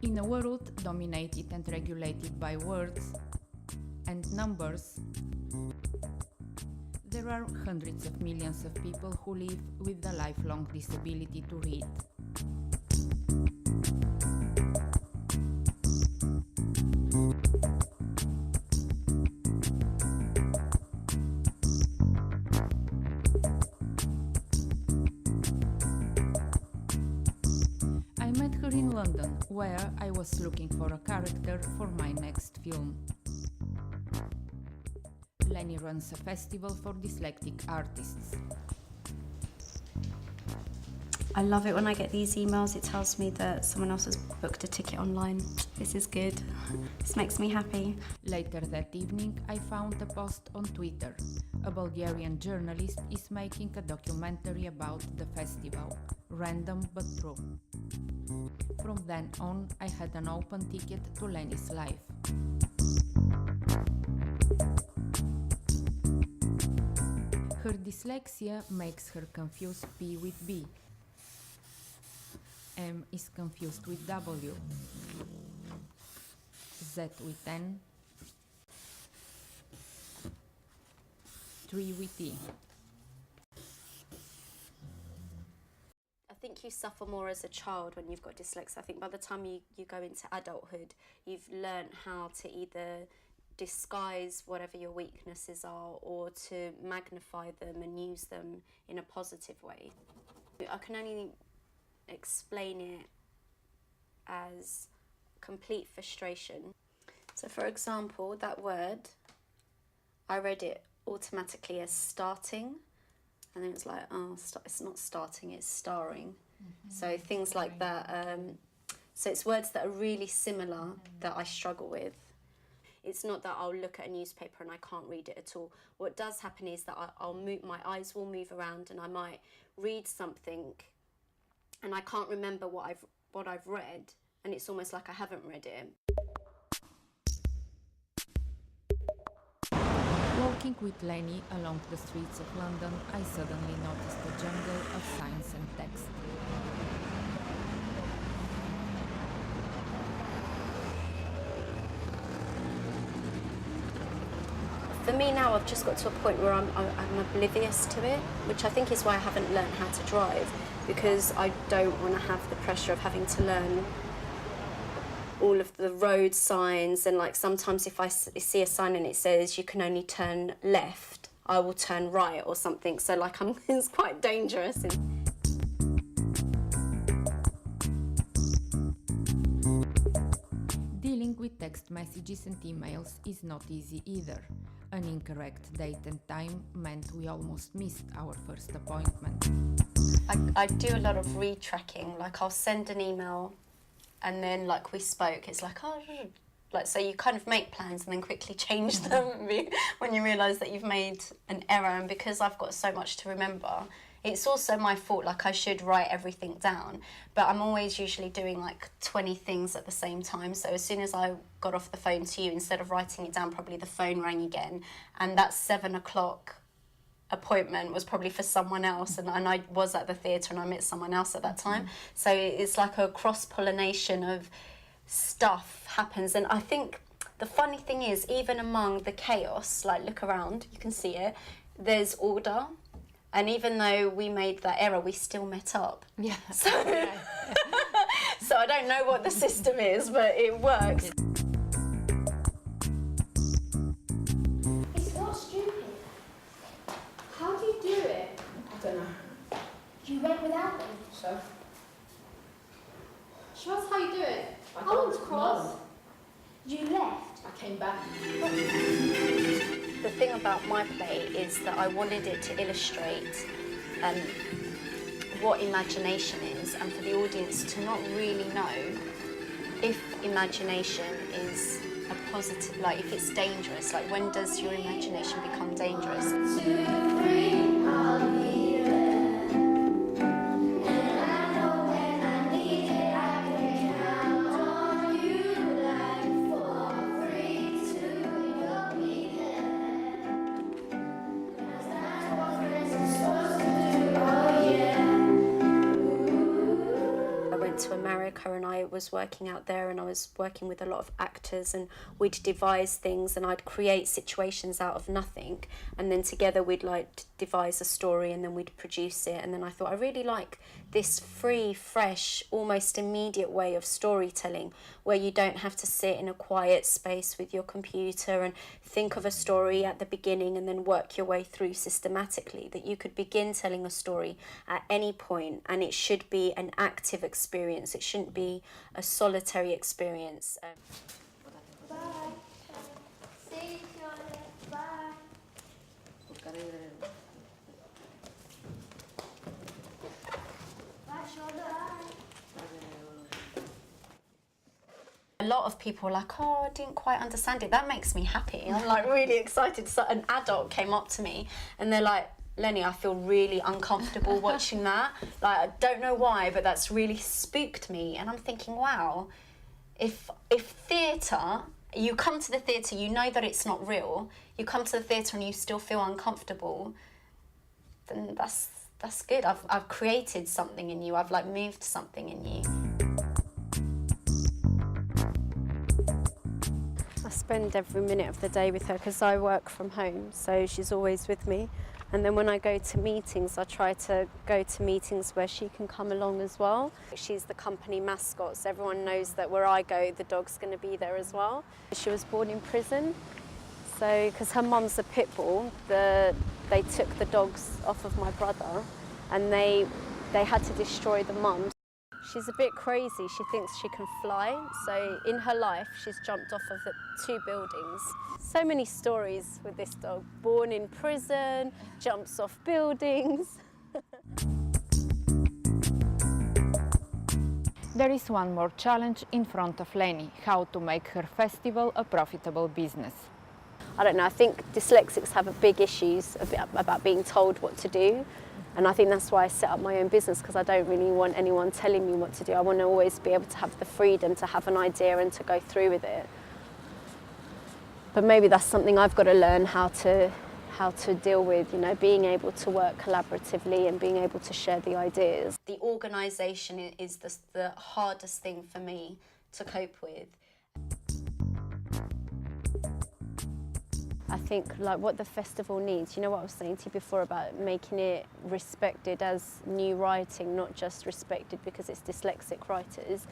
In a world dominated and regulated by words and numbers, there are hundreds of millions of people who live with the lifelong disability to read. I met her in London, where I was looking for a character for my next film. Lennie runs a festival for dyslexic artists. I love it when I get these emails. It tells me that someone else has booked a ticket online. This is good. This makes me happy. Later that evening, I found a post on Twitter. A Bulgarian journalist is making a documentary about the festival. Random but true. From then on, I had an open ticket to Lennie's life. Her dyslexia makes her confuse P with B. M is confused with W. Z with N. 3 with E. I think you suffer more as a child when you've got dyslexia. I think by the time you go into adulthood, you've learned how to either disguise whatever your weaknesses are or to magnify them and use them in a positive way. I can only explain it as complete frustration. So for example, that word, I read it automatically as starting, and then it's like, oh, it's not starting, it's starring. So things like that. So it's words that are really similar that I struggle with. It's not that I'll look at a newspaper and I can't read it at all. What does happen is that I'll move, my eyes will move around, and I might read something and I can't remember what I've read, and it's almost like I haven't read it. Walking with Lennie along the streets of London, I suddenly noticed a jungle of signs and text. For me now, I've just got to a point where I'm oblivious to it, which I think is why I haven't learned how to drive, because I don't want to have the pressure of having to learn all of the road signs. And like sometimes if I see a sign and it says you can only turn left, I will turn right or something. So like it's quite dangerous. Dealing with text messages and emails is not easy either. An incorrect date and time meant we almost missed our first appointment. I do a lot of retracking. Like I'll send an email and then like we spoke, it's like, oh, like, so you kind of make plans and then quickly change them when you realise that you've made an error. And because I've got so much to remember, it's also my fault. Like I should write everything down, but I'm always usually doing like 20 things at the same time. So as soon as I got off the phone to you, instead of writing it down, probably the phone rang again, and that 7 o'clock appointment was probably for someone else, and I was at the theatre and I met someone else at that time. So it's like a cross-pollination of stuff happens. And I think the funny thing is, even among the chaos, like look around, you can see it, there's order. And even though we made that error, we still met up. Yeah. So, so I don't know what the system is, but it works. It's not stupid. How do you do it? I don't know. You went without them. So? Show us how you do it. I How long's don't cross? know. You left. I came back. The thing about my play is that I wanted it to illustrate what imagination is, and for the audience to not really know if imagination is a positive, like if it's dangerous, like when does your imagination become dangerous? went to America and I was working out there, and I was working with a lot of actors, and we'd devise things and I'd create situations out of nothing, and then together we'd like devise a story and then we'd produce it. And then I thought I really like this free, fresh, almost immediate way of storytelling where you don't have to sit in a quiet space with your computer and think of a story at the beginning and then work your way through systematically, that you could begin telling a story at any point and it should be an active experience. It shouldn't be a solitary experience. Bye. See you, Charlotte. Bye. Bye, Charlotte. A lot of people are like, oh, I didn't quite understand it. That makes me happy. I'm like really excited. So an adult came up to me and they're like, Lennie, I feel really uncomfortable watching that. Like, I don't know why, but that's really spooked me. And I'm thinking, wow, if theatre, you come to the theatre, you know that it's not real, you come to the theatre and you still feel uncomfortable, then that's good. I've created something in you. I've like moved something in you. I spend every minute of the day with her because I work from home, so she's always with me. And then when I go to meetings, I try to go to meetings where she can come along as well. She's the company mascot, so everyone knows that where I go, the dog's going to be there as well. She was born in prison, so because her mum's a pit bull, they took the dogs off of my brother, and they had to destroy the mum. She's a bit crazy. She thinks she can fly. So in her life, she's jumped off of the 2 buildings. So many stories with this dog. Born in prison, jumps off buildings. There is one more challenge in front of Lennie: how to make her festival a profitable business. I don't know, I think dyslexics have a big issues about being told what to do. And I think that's why I set up my own business, because I don't really want anyone telling me what to do. I want to always be able to have the freedom to have an idea and to go through with it. But maybe that's something I've got to learn how to deal with, you know, being able to work collaboratively and being able to share the ideas. The organisation is the hardest thing for me to cope with. I think like what the festival needs, you know what I was saying to you before about making it respected as new writing, not just respected because it's dyslexic writers,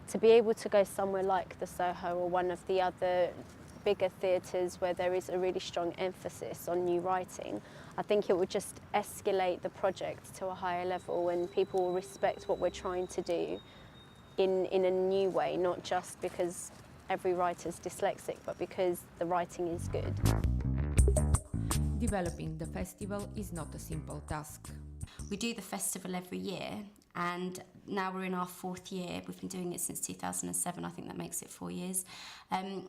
to be able to go somewhere like the Soho or one of the other bigger theatres where there is a really strong emphasis on new writing. I think it would just escalate the project to a higher level and people will respect what we're trying to do in a new way, not just because every writer's dyslexic, but because the writing is good. Developing the festival is not a simple task. We do the festival every year, and now we're in our 4th year. We've been doing it since 2007. I think that makes it 4 years. And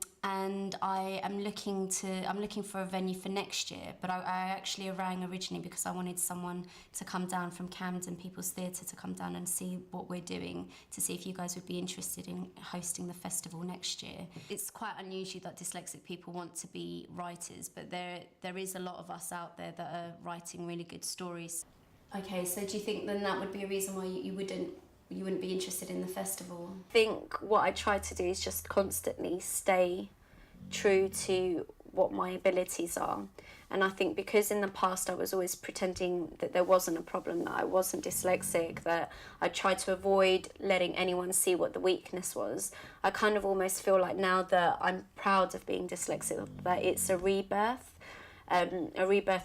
I'm looking for a venue for next year, but I actually rang originally because I wanted someone to come down from Camden People's Theatre to come down and see what we're doing, to see if you guys would be interested in hosting the festival next year. It's quite unusual that dyslexic people want to be writers, but there is a lot of us out there that are writing really good stories. Okay, so do you think then that would be a reason why you wouldn't be interested in the festival? I think what I try to do is just constantly stay true to what my abilities are. And I think because in the past I was always pretending that there wasn't a problem, that I wasn't dyslexic, that I tried to avoid letting anyone see what the weakness was, I kind of almost feel like now that I'm proud of being dyslexic, that it's a rebirth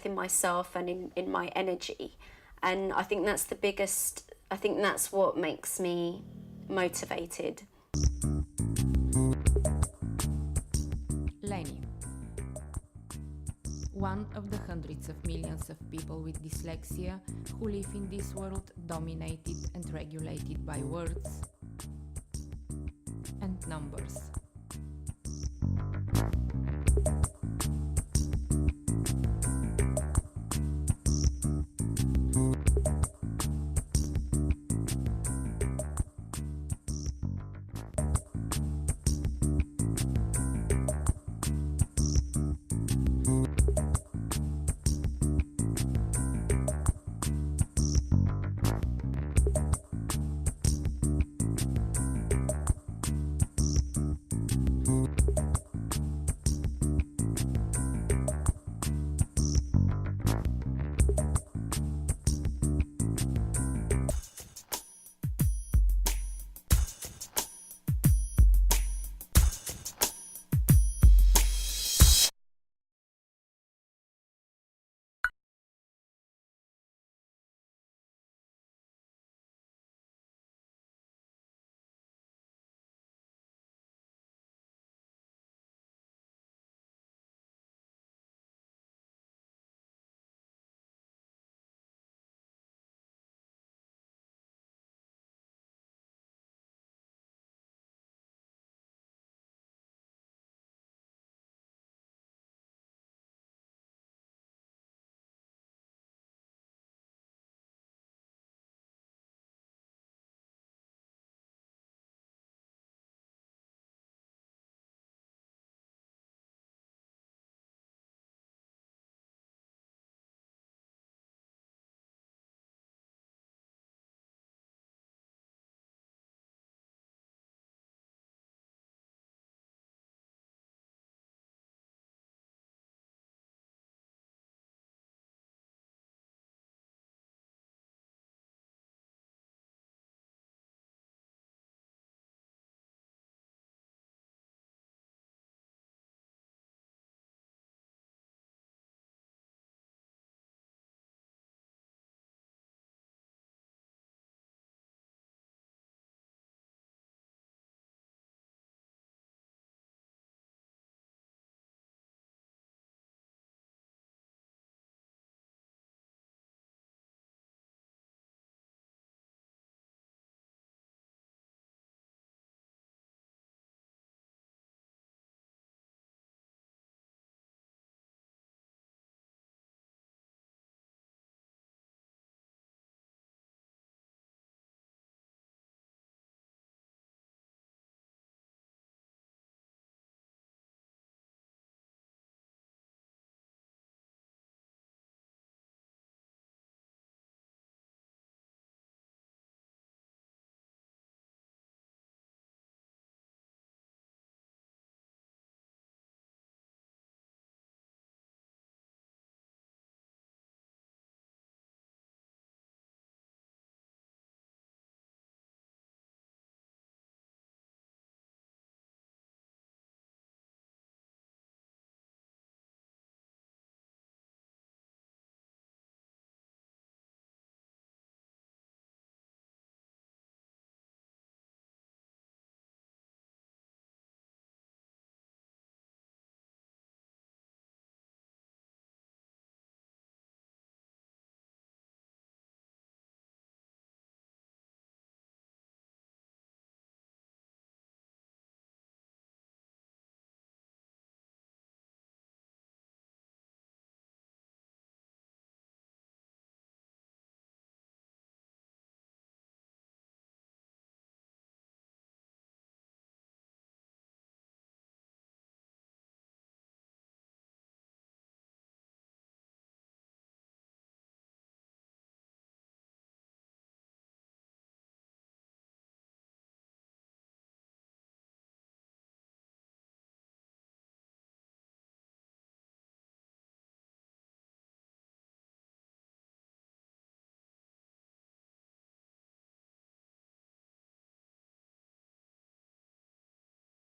in myself and in my energy. And I think that's the biggest, I think that's what makes me motivated. Lennie, one of the hundreds of millions of people with dyslexia who live in this world dominated and regulated by words and numbers.